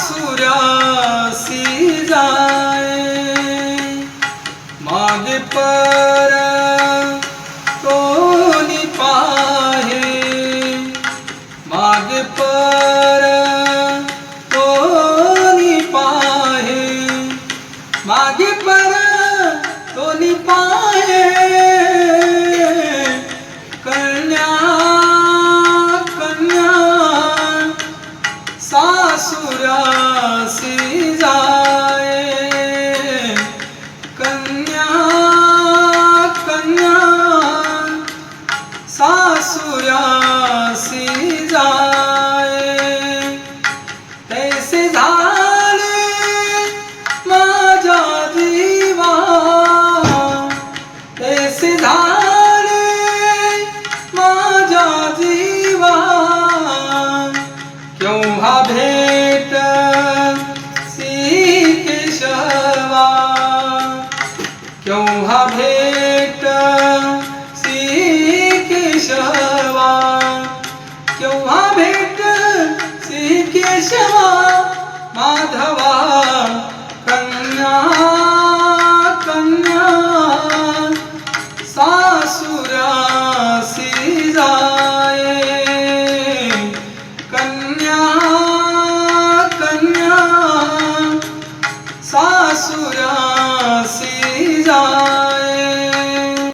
सासुरासी जाए मागे पर कोणी पाहे मागे पर कोणी पाहे मागे पर कोणी पाहे कन्या कन्या सासुरासी जाए कन्या कन्या सासुरासी जाए तैसे झाले माझा जीवा तैसे झाले माझा जीवा क्यों हा भेट सी केशवा क्यों हा भेट सी केशवा क्यों हा भेट सी केशवा माधवा